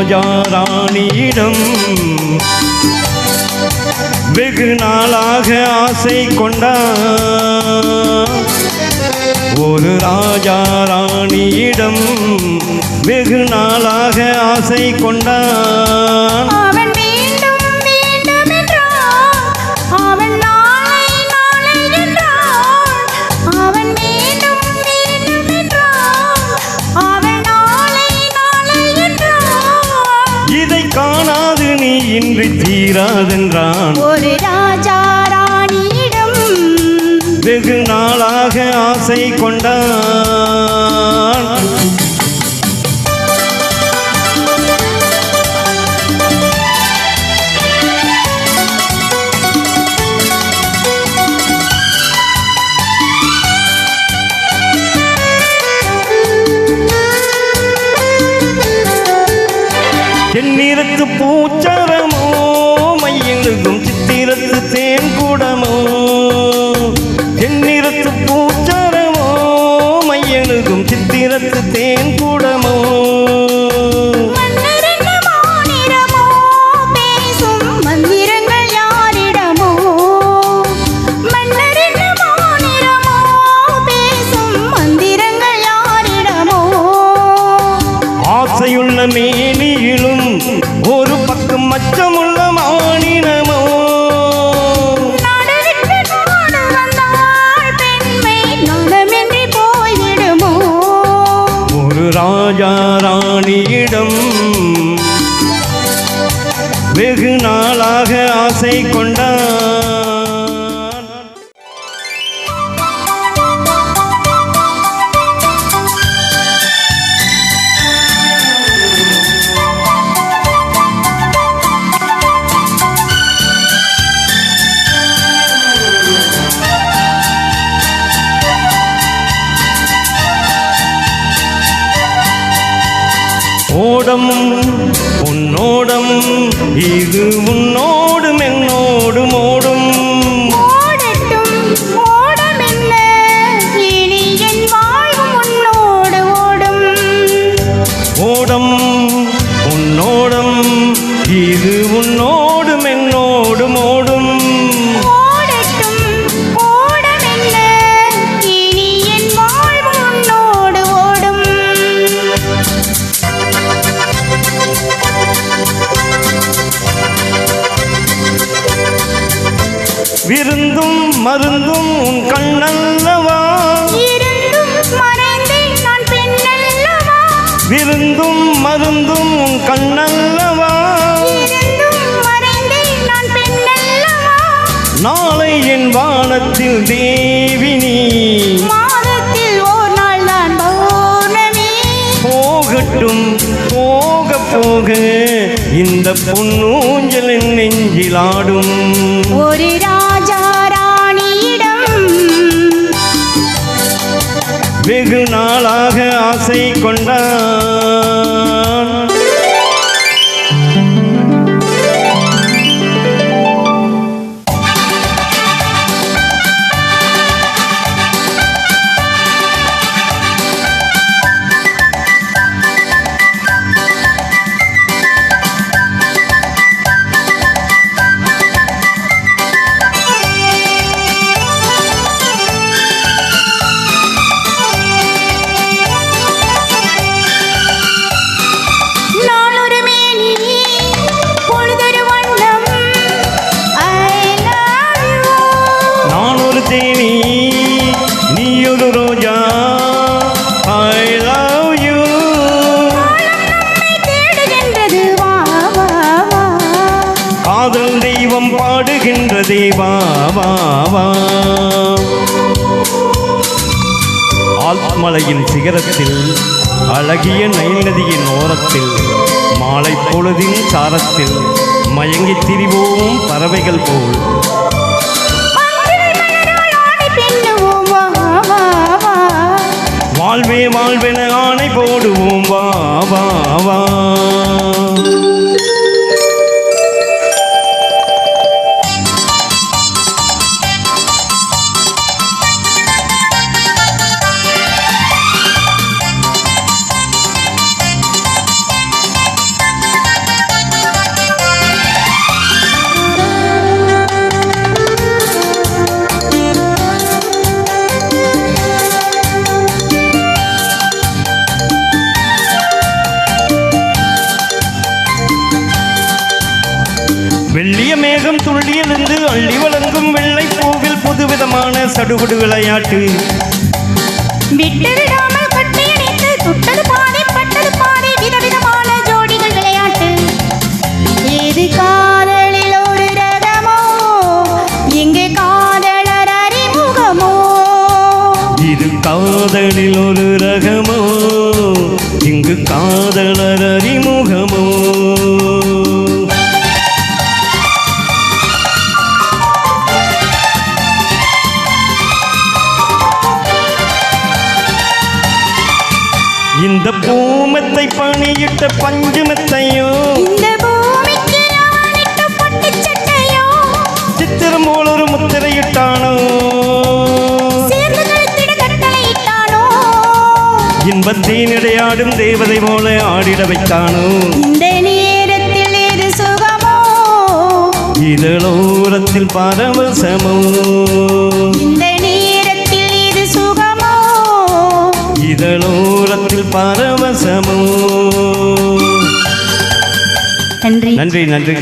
ராஜா ராணியிடம் வெகு நாளாக ஆசை கொண்டான். ஒரு ராஜா ராணியிடம் வெகு நாளாக ஆசை கொண்டான். காணாது நீ இன்று தீராதென்றான். ஒரு ராஜா ராணியிடம் வெகு நாளாக ஆசை கொண்டான். தென்னிறத்து பூச்சரமோ மையெழுதும் சித்திரத்து தேன் கூடமோ. தென்னிறத்து பூச்சரமோ மையெழுதும் சித்திரத்து தேன் கூடமோ. ஆசையுள்ள மேனியிலும் ஒரு பக்கம் மச்சமுள்ள மானினமோ. ஒரு ராஜா ராணியிடம் வெகு நாளாக ஆசை கொண்டான். ஓடம் உன்னோடம் இது உன்னோடும் என்னோடும் ஓடும். ஓடம் உன்னோடம் இது உன்னோடும் என்னோடும் ஓடும். விருந்தும் மருந்தும் உன் கண்ணல்லவா. விருந்தும் மருந்தும் உன் கண்ணல்லவா. நாளை என் வானத்தில் தேவினி. போகட்டும் போக போக இந்த பொன்னூஞ்சல் நெஞ்சில் ஆடும். ஒரு ராஜா ராணியிடம் வெகு நாளாக ஆசை கொண்டான். நீயொரு ரோஜா I love you. காதல் தெய்வம் பாடுகின்றதே வா வா வா. ஆல்மலையின் சிகரத்தில் அழகிய நைல் நதியின் ஓரத்தில் மாலை பொழுதின் சாரத்தில் மயங்கித் திரிவோம் பறவைகள் போல். வாழ்வே வாழ்வென ஆணை போடுவோம் வா வா வா. மேகம் துள்ளியிலிருந்து அள்ளி வழங்கும் வெள்ளை பூவில் புதுவிதமான சடுகுடு விளையாட்டு. விட்டு விடாமல் கட்டி அணைத்து சுட்டது பாதி பட்டது பாதி விதவிதமான ஜோடிகள் விளையாட்டு. இது காதலில் ஒரு ரகமோ, இங்கு காதலர் அறிமுகமோ. இது காதலில் ஒரு ரகமோ, இங்கு காதலர் அறிமுகமோ. இந்த பூமத்தை பணியிட்ட பஞ்சுமெத்தையோ, இந்த பூமிக்கு நான் இட்ட பட்டுச் சட்டையோ, சித்திரம் போல் ஒரு முத்திரையிட்டானோ, சேர்ந்து கழுத்திட கட்டளையிட்டானோ. இன்பத்தீனிடையாடும் தேவதை போல ஆடிட வைத்தானோ. இந்த நேரத்தில் இது சுகமோ, இதழோரத்தில் பரவசமோ. இந்த நேரத்தில் இது சுகமோ, இதழோரத்தில் பரவசமோ. நன்றி. நன்றி நன்றி.